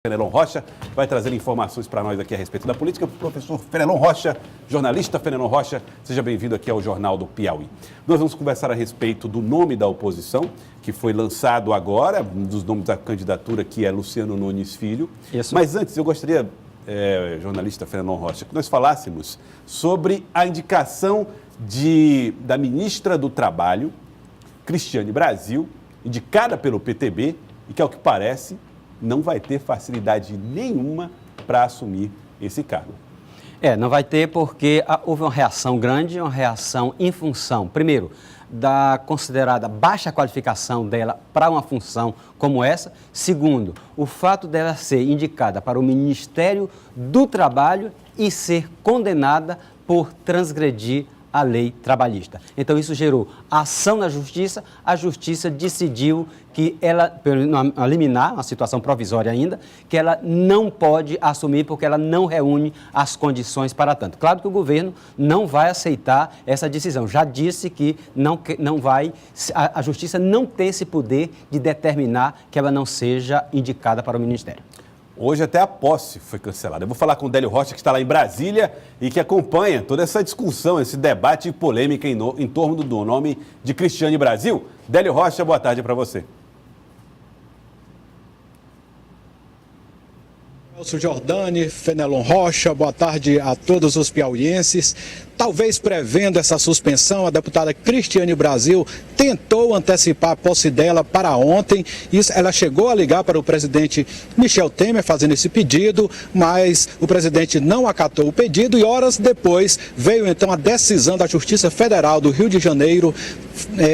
Fenelon Rocha vai trazer informações para nós aqui a respeito da política. Professor Fenelon Rocha, jornalista Fenelon Rocha, seja bem-vindo aqui ao Jornal do Piauí. Nós vamos conversar a respeito do nome da oposição, que foi lançado agora, um dos nomes da candidatura que é Luciano Nunes Filho. Isso. Mas antes, eu gostaria, jornalista Fenelon Rocha, que nós falássemos sobre a indicação da ministra do Trabalho, Cristiane Brasil, indicada pelo PTB e que, ao que parece, não vai ter facilidade nenhuma para assumir esse cargo. Não vai ter porque houve uma reação grande, uma reação em função, primeiro, da considerada baixa qualificação dela para uma função como essa. Segundo, o fato dela ser indicada para o Ministério do Trabalho e ser condenada por transgredir a lei trabalhista. Então, isso gerou ação na Justiça. A Justiça decidiu que ela, pelo liminar, uma situação provisória ainda, que ela não pode assumir porque ela não reúne as condições para tanto. Claro que o governo não vai aceitar essa decisão. Já disse que não vai, a Justiça não tem esse poder de determinar que ela não seja indicada para o Ministério. Hoje até a posse foi cancelada. Eu vou falar com o Délio Rocha, que está lá em Brasília e que acompanha toda essa discussão, esse debate e polêmica em torno do nome de Cristiane Brasil. Délio Rocha, boa tarde para você. Celso Jordani, Fenelon Rocha, boa tarde a todos os piauienses. Talvez prevendo essa suspensão, a deputada Cristiane Brasil tentou antecipar a posse dela para ontem. Ela chegou a ligar para o presidente Michel Temer fazendo esse pedido, mas o presidente não acatou o pedido e horas depois veio então a decisão da Justiça Federal do Rio de Janeiro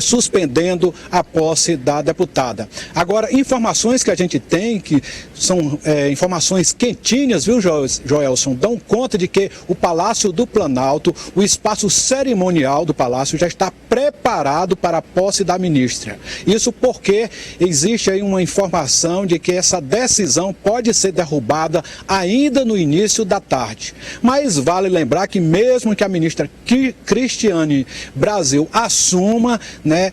suspendendo a posse da deputada. Agora, informações que a gente tem, que são informações quentinhas, viu, Joelson, dão conta de que o Palácio do Planalto, o espaço cerimonial do Palácio já está preparado para a posse da ministra. Isso porque existe aí uma informação de que essa decisão pode ser derrubada ainda no início da tarde. Mas vale lembrar que mesmo que a ministra Cristiane Brasil assuma, né,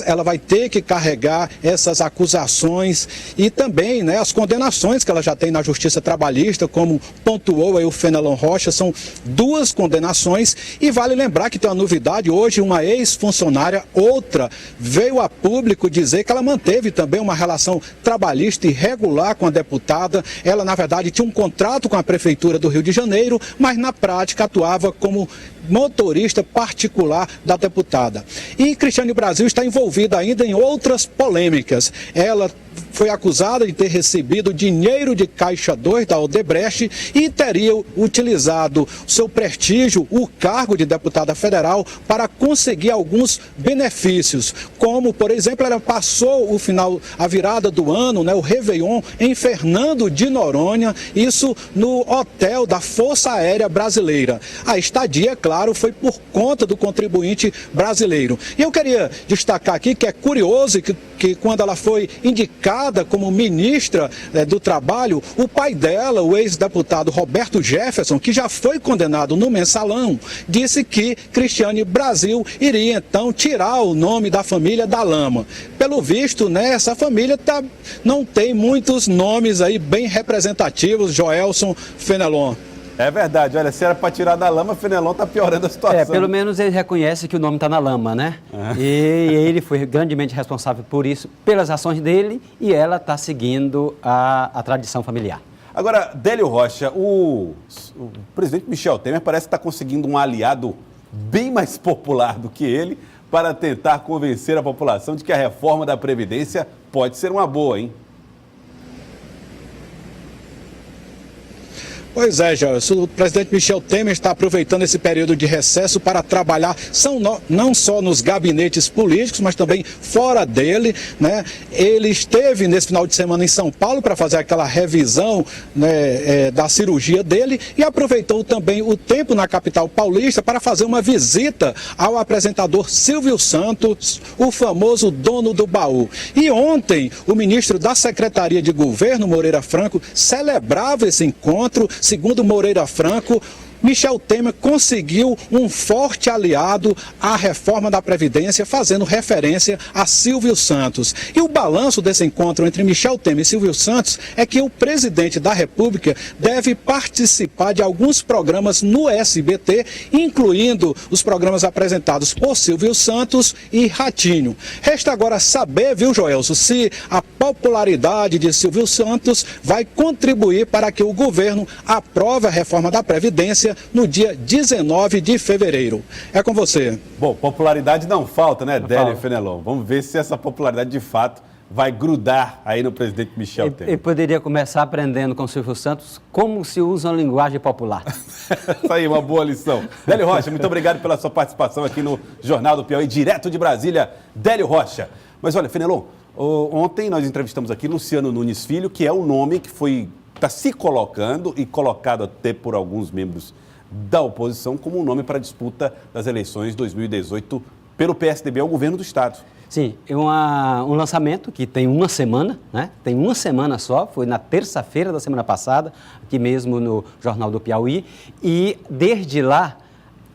ela vai ter que carregar essas acusações e também, né, as condenações que ela já tem na Justiça Trabalhista, como pontuou aí o Fenelon Rocha, são 2 condenações. E vale lembrar que tem uma novidade, hoje uma ex-funcionária, outra, veio a público dizer que ela manteve também uma relação trabalhista irregular com a deputada. Ela, na verdade, tinha um contrato com a Prefeitura do Rio de Janeiro, mas na prática atuava como motorista particular da deputada. E Cristiane Brasil está envolvida ainda em outras polêmicas. Ela foi acusada de ter recebido dinheiro de Caixa 2 da Odebrecht e teria utilizado seu prestígio, o cargo de deputada federal, para conseguir alguns benefícios, como, por exemplo, ela passou a virada do ano, né, o Réveillon, em Fernando de Noronha, isso no hotel da Força Aérea Brasileira. A estadia, claro, foi por conta do contribuinte brasileiro. E eu queria destacar aqui que é curioso que quando ela foi indicada como ministra do Trabalho, o pai dela, o ex-deputado Roberto Jefferson, que já foi condenado no Mensalão, disse que Cristiane Brasil iria então tirar o nome da família da lama. Pelo visto, né, essa família não tem muitos nomes aí bem representativos, Joelson, Fenelon. É verdade, olha, se era para tirar da lama, Fenelon está piorando a situação. Pelo menos ele reconhece que o nome está na lama, né? E ele foi grandemente responsável por isso, pelas ações dele, e ela está seguindo a tradição familiar. Agora, Délio Rocha, o presidente Michel Temer parece que está conseguindo um aliado bem mais popular do que ele para tentar convencer a população de que a reforma da Previdência pode ser uma boa, hein? Pois é, Jorge, o presidente Michel Temer está aproveitando esse período de recesso para trabalhar não só nos gabinetes políticos, mas também fora dele, né? Ele esteve nesse final de semana em São Paulo para fazer aquela revisão, né, da cirurgia dele e aproveitou também o tempo na capital paulista para fazer uma visita ao apresentador Silvio Santos, o famoso dono do baú. E ontem, o ministro da Secretaria de Governo, Moreira Franco, celebrava esse encontro. Segundo Moreira Franco, Michel Temer conseguiu um forte aliado à reforma da Previdência, fazendo referência a Silvio Santos. E o balanço desse encontro entre Michel Temer e Silvio Santos é que o presidente da República deve participar de alguns programas no SBT, incluindo os programas apresentados por Silvio Santos e Ratinho. Resta agora saber, viu, Joelso, se a popularidade de Silvio Santos vai contribuir para que o governo aprove a reforma da Previdência no dia 19 de fevereiro. É com você. Bom, popularidade não falta, né, Délio Fenelon? Vamos ver se essa popularidade de fato vai grudar aí no presidente Michel Temer. Ele poderia começar aprendendo com o Silvio Santos como se usa a linguagem popular. Isso aí, uma boa lição. Délio Rocha, muito obrigado pela sua participação aqui no Jornal do Piauí, direto de Brasília, Délio Rocha. Mas olha, Fenelon, ontem nós entrevistamos aqui Luciano Nunes Filho, que é um nome que está se colocando e colocado até por alguns membros da oposição como um nome para a disputa das eleições de 2018 pelo PSDB ao governo do Estado. Sim, é um lançamento que tem uma semana, né? Tem uma semana só, foi na terça-feira da semana passada, aqui mesmo no Jornal do Piauí, e desde lá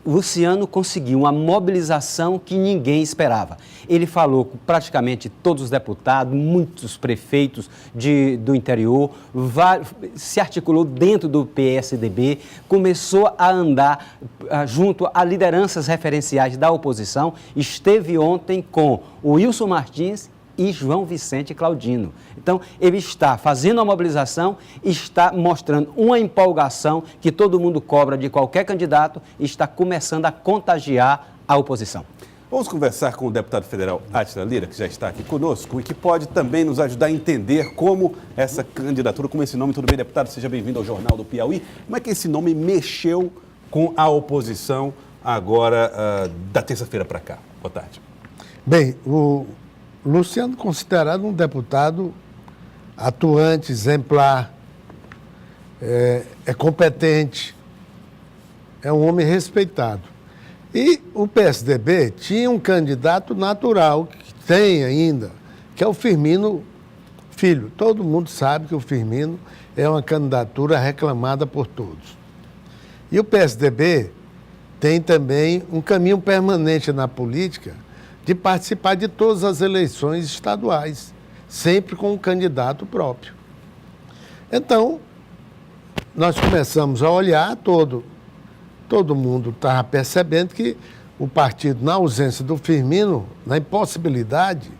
Luciano conseguiu uma mobilização que ninguém esperava. Ele falou com praticamente todos os deputados, muitos prefeitos do interior, se articulou dentro do PSDB, começou a andar junto a lideranças referenciais da oposição, esteve ontem com o Wilson Martins e João Vicente Claudino. Então, ele está fazendo a mobilização, está mostrando uma empolgação que todo mundo cobra de qualquer candidato e está começando a contagiar a oposição. Vamos conversar com o deputado federal Átila Lira, que já está aqui conosco e que pode também nos ajudar a entender como essa candidatura, como esse nome. Tudo bem, deputado? Seja bem-vindo ao Jornal do Piauí. Como é que esse nome mexeu com a oposição agora, da terça-feira para cá? Boa tarde. Bem, o Luciano, considerado um deputado atuante, exemplar, é competente, é um homem respeitado. E o PSDB tinha um candidato natural, que tem ainda, que é o Firmino Filho. Todo mundo sabe que o Firmino é uma candidatura reclamada por todos. E o PSDB tem também um caminho permanente na política de participar de todas as eleições estaduais, sempre com um candidato próprio. Então, nós começamos a olhar, todo mundo estava percebendo que o partido, na ausência do Firmino, na impossibilidade,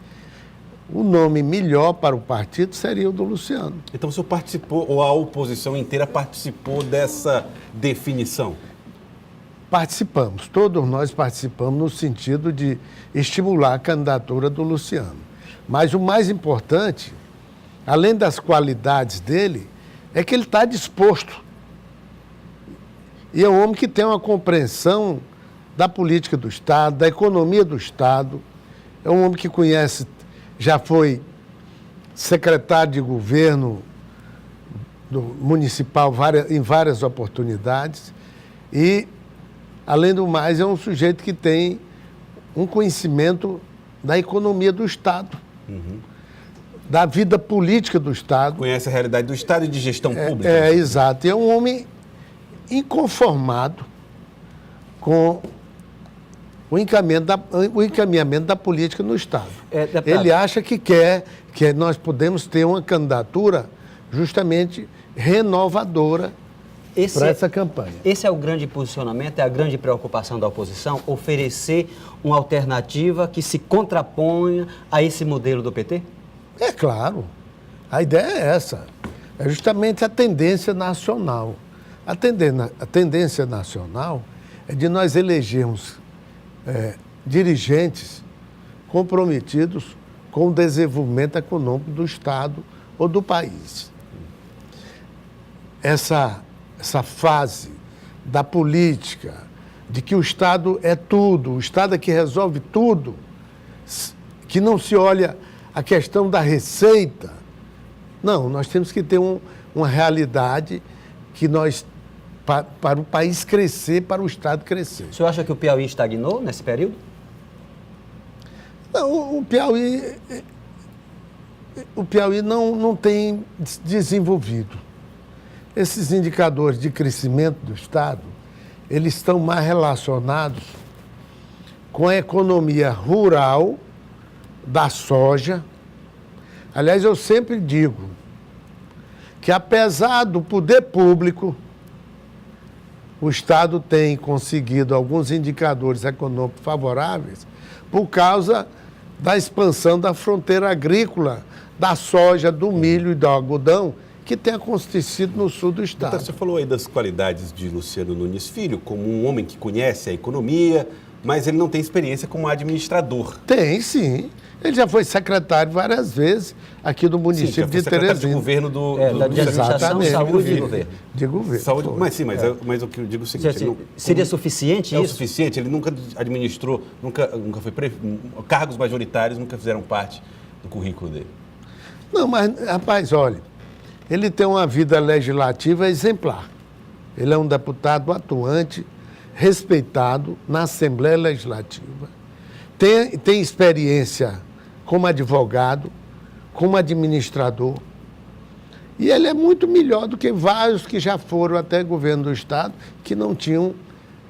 o nome melhor para o partido seria o do Luciano. Então o senhor participou, ou a oposição inteira participou dessa definição? Participamos, todos nós participamos no sentido de estimular a candidatura do Luciano. Mas o mais importante, além das qualidades dele, é que ele está disposto. E é um homem que tem uma compreensão da política do Estado, da economia do Estado. É um homem que conhece, já foi secretário de governo municipal em várias oportunidades. E, além do mais, é um sujeito que tem um conhecimento da economia do Estado, da vida política do Estado. Conhece a realidade do Estado e de gestão pública. Exato. E é um homem inconformado com o encaminhamento da política no Estado. Ele acha que nós podemos ter uma candidatura justamente renovadora para essa campanha. Esse é o grande posicionamento, é a grande preocupação da oposição, oferecer uma alternativa que se contraponha a esse modelo do PT? É claro. A ideia é essa. É justamente a tendência nacional. A tendência nacional é de nós elegermos dirigentes comprometidos com o desenvolvimento econômico do Estado ou do país. Essa fase da política, de que o Estado é tudo, o Estado é que resolve tudo, que não se olha a questão da receita. Não, nós temos que ter uma realidade que nós, para o país crescer, para o Estado crescer. O senhor acha que o Piauí estagnou nesse período? Não, o Piauí não tem desenvolvido. Esses indicadores de crescimento do Estado, eles estão mais relacionados com a economia rural, da soja. Aliás, eu sempre digo que, apesar do poder público, o Estado tem conseguido alguns indicadores econômicos favoráveis por causa da expansão da fronteira agrícola, da soja, do milho e do algodão, que tem acontecido no sul do Estado. Então, você falou aí das qualidades de Luciano Nunes Filho, como um homem que conhece a economia, mas ele não tem experiência como administrador. Tem, sim. Ele já foi secretário várias vezes aqui do município de Teresina. De governo de administração, saúde e governo. De governo. Saúde, mas sim, mas o que eu digo é o seguinte... Seria suficiente isso? É o suficiente, ele nunca administrou, nunca foi cargos majoritários nunca fizeram parte do currículo dele. Não, mas, rapaz, olha, ele tem uma vida legislativa exemplar. Ele é um deputado atuante, respeitado na Assembleia Legislativa. Tem experiência como advogado, como administrador. E ele é muito melhor do que vários que já foram até governo do Estado, que não tinham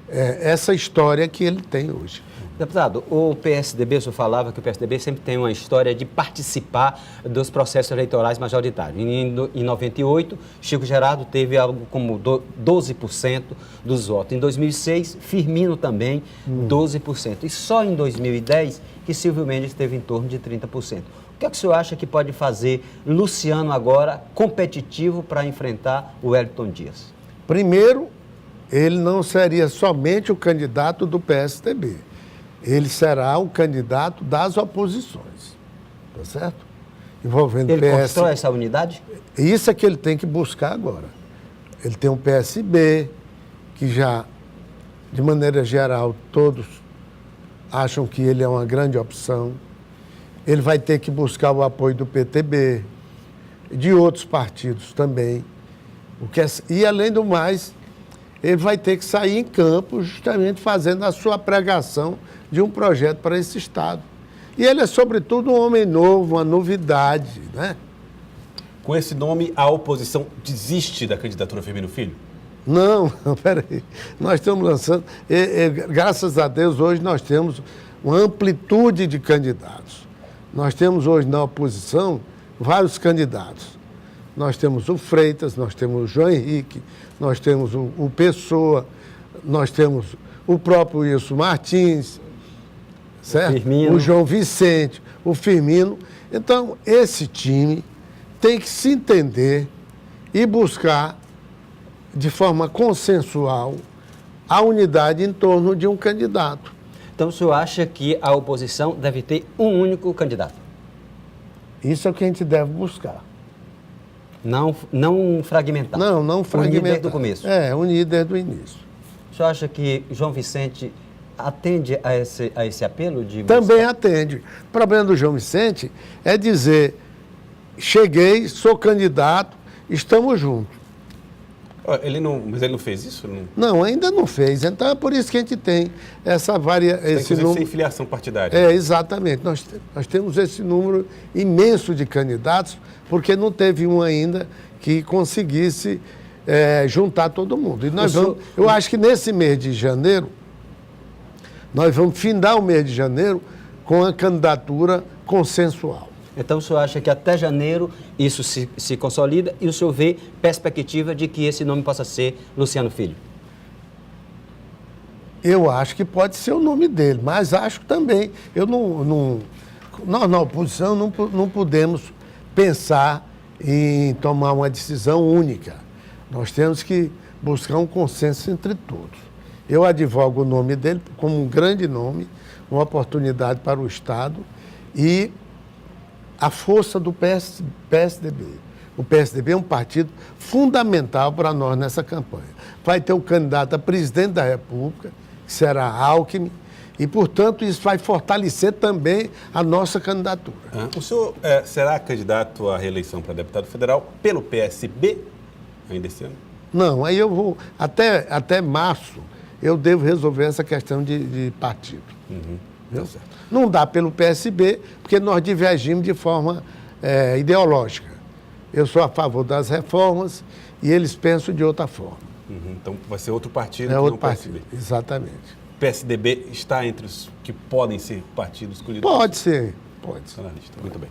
essa história que ele tem hoje. Deputado, o PSDB, o senhor falava que o PSDB sempre tem uma história de participar dos processos eleitorais majoritários. Em 98, Chico Gerardo teve algo como 12% dos votos. Em 2006, Firmino também, 12%. E só em 2010 que Silvio Mendes teve em torno de 30%. O que é que o senhor acha que pode fazer Luciano agora competitivo para enfrentar o Wellington Dias? Primeiro, ele não seria somente o candidato do PSDB. Ele será o candidato das oposições, tá certo? Envolvendo ele constrói essa unidade? Isso é que ele tem que buscar agora. Ele tem um PSB, que já, de maneira geral, todos acham que ele é uma grande opção. Ele vai ter que buscar o apoio do PTB, de outros partidos também. E, além do mais, ele vai ter que sair em campo justamente fazendo a sua pregação de um projeto para esse Estado. E ele é, sobretudo, um homem novo, uma novidade, né? Com esse nome, a oposição desiste da candidatura Firmino Filho? Não, peraí. Nós estamos lançando... graças a Deus, hoje nós temos uma amplitude de candidatos. Nós temos hoje na oposição vários candidatos. Nós temos o Freitas, nós temos o João Henrique, nós temos o Pessoa, nós temos o próprio Wilson Martins, certo? O João Vicente, o Firmino. Então, esse time tem que se entender e buscar, de forma consensual, a unidade em torno de um candidato. Então, o senhor acha que a oposição deve ter um único candidato? Isso é o que a gente deve buscar. Não fragmentar? Não fragmentar. Unir desde o começo? Unir desde o início. O senhor acha que João Vicente atende a esse apelo? Também atende. O problema do João Vicente é dizer, cheguei, sou candidato, estamos juntos. Mas ele não fez isso? Não, ainda não fez. Então é por isso que a gente tem essa esse número. Sem filiação partidária. Exatamente. Nós temos esse número imenso de candidatos, porque não teve um ainda que conseguisse juntar todo mundo. E eu acho que nesse mês de janeiro, nós vamos findar o mês de janeiro com a candidatura consensual. Então, o senhor acha que até janeiro isso se consolida e o senhor vê perspectiva de que esse nome possa ser Luciano Filho? Eu acho que pode ser o nome dele, mas acho também. Nós, na oposição, não podemos pensar em tomar uma decisão única. Nós temos que buscar um consenso entre todos. Eu advogo o nome dele como um grande nome, uma oportunidade para o Estado e a força do PSDB. O PSDB é um partido fundamental para nós nessa campanha. Vai ter um candidato a presidente da República, que será Alckmin, e, portanto, isso vai fortalecer também a nossa candidatura. O senhor será candidato à reeleição para deputado federal pelo PSB ainda esse ano? Não, aí eu vou... Até março, eu devo resolver essa questão de partido. Tá certo. Não dá pelo PSB, porque nós divergimos de forma ideológica. Eu sou a favor das reformas e eles pensam de outra forma. Então vai ser outro partido É que outro não partido, PSB. exatamente. PSDB está entre os que podem ser partidos escolhidos? Pode ser, pode ser. Está na lista, muito bem.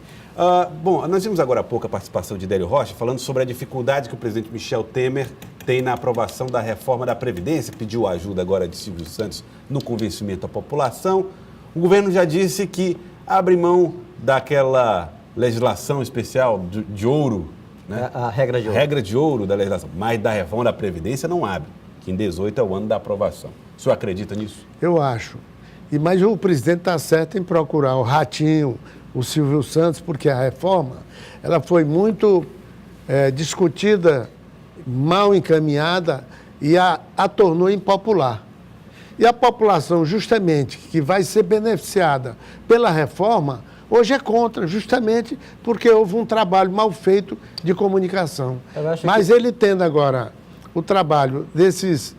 Bom, nós vimos agora há pouco a participação de Délio Rocha falando sobre a dificuldade que o presidente Michel Temer tem na aprovação da reforma da Previdência, pediu a ajuda agora de Silvio Santos no convencimento da população. O governo já disse que abre mão daquela legislação especial de ouro, né? A regra de ouro. Regra de ouro da legislação, mas da reforma da Previdência não abre, que em 18 é o ano da aprovação. O senhor acredita nisso? Eu acho. Mas o presidente está certo em procurar o Ratinho, o Silvio Santos, porque a reforma ela foi muito discutida, mal encaminhada e a tornou impopular. E a população, justamente, que vai ser beneficiada pela reforma, hoje é contra, justamente porque houve um trabalho mal feito de comunicação. Mas ele tendo agora o trabalho desses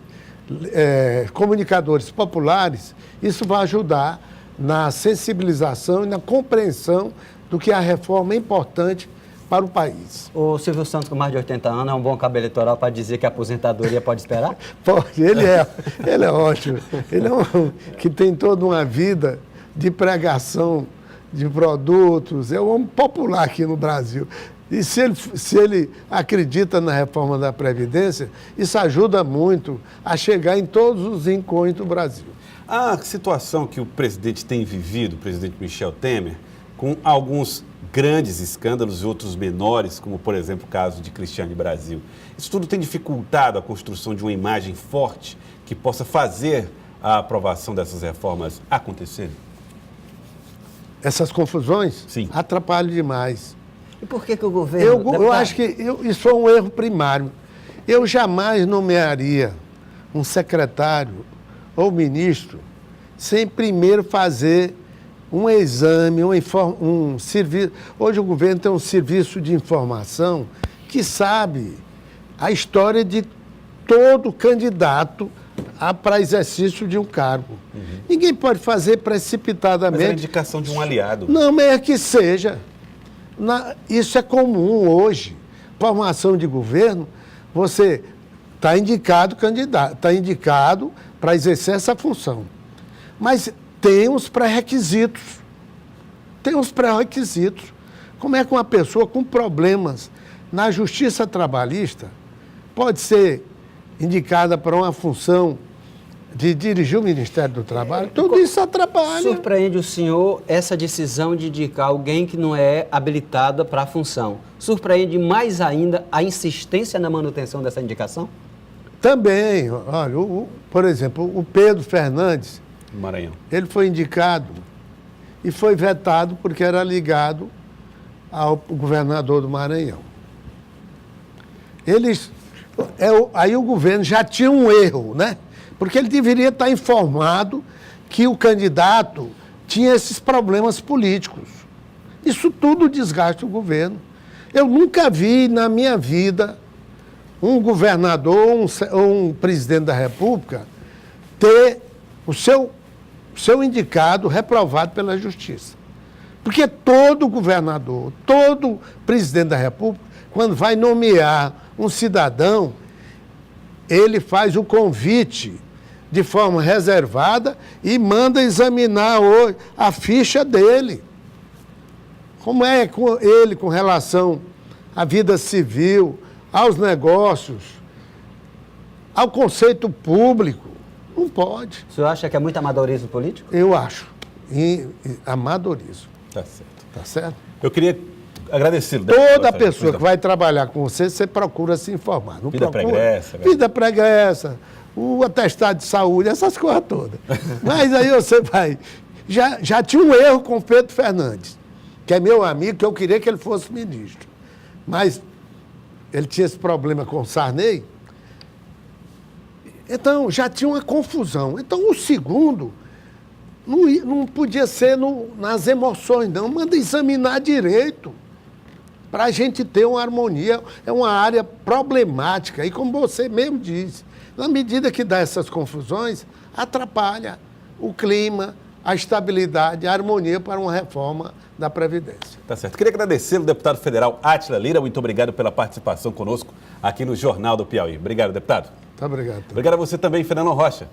comunicadores populares, isso vai ajudar na sensibilização e na compreensão do que a reforma é importante para o país. O Silvio Santos, com mais de 80 anos, é um bom cabo eleitoral para dizer que a aposentadoria pode esperar? Pode, ele é ótimo. Ele é um que tem toda uma vida de pregação de produtos, é um homem popular aqui no Brasil. E se ele acredita na reforma da Previdência, isso ajuda muito a chegar em todos os rincões do Brasil. A situação que o presidente tem vivido, o presidente Michel Temer, com alguns grandes escândalos e outros menores, como, por exemplo, o caso de Cristiane Brasil, isso tudo tem dificultado a construção de uma imagem forte que possa fazer a aprovação dessas reformas acontecerem? Essas confusões Sim. Atrapalham demais. E por que o governo... Eu acho que isso foi um erro primário. Eu jamais nomearia um secretário ou ministro sem primeiro fazer um exame, um serviço. Hoje o governo tem um serviço de informação que sabe a história de todo candidato para exercício de um cargo. Ninguém pode fazer precipitadamente. Mas é a indicação de um aliado. Não, mas é que seja. Isso é comum hoje. Formação de governo, você está indicado candidato, está indicado para exercer essa função. Mas tem uns pré-requisitos. Tem uns pré-requisitos. Como é que uma pessoa com problemas na justiça trabalhista pode ser indicada para uma função de dirigir o Ministério do Trabalho? Tudo isso atrapalha. Surpreende o senhor essa decisão de indicar alguém que não é habilitado para a função? Surpreende mais ainda a insistência na manutenção dessa indicação? Também. Olha, por exemplo, o Pedro Fernandes, Maranhão. ele foi indicado e foi vetado porque era ligado ao governador do Maranhão. Aí o governo já tinha um erro, né? Porque ele deveria estar informado que o candidato tinha esses problemas políticos. Isso tudo desgasta o governo. Eu nunca vi na minha vida um governador ou um presidente da República ter o seu indicado reprovado pela Justiça. Porque todo governador, todo presidente da República, quando vai nomear um cidadão, ele faz o convite de forma reservada e manda examinar a ficha dele. Como é ele com relação à vida civil, aos negócios, ao conceito público? Não pode. O senhor acha que é muito amadorismo político? Eu acho. Amadorismo. Tá certo. Tá certo? Eu queria agradecê-lo. Toda pessoa que vai trabalhar com você, você procura se informar. Não Vida procura, pregressa. vida pregressa, o atestado de saúde, essas coisas todas. Mas aí você vai... Já tinha um erro com o Pedro Fernandes, que é meu amigo, que eu queria que ele fosse ministro. Mas ele tinha esse problema com o Sarney. Então, já tinha uma confusão. Então, o segundo não podia ser nas emoções, não. Manda examinar direito, para a gente ter uma harmonia. É uma área problemática. E como você mesmo disse, na medida que dá essas confusões, atrapalha o clima, a estabilidade, a harmonia para uma reforma da Previdência. Tá certo. Queria agradecê-lo, deputado federal Átila Lira. Muito obrigado pela participação conosco aqui no Jornal do Piauí. Obrigado, deputado. Muito obrigado. Obrigado a você também, Fenelon Rocha.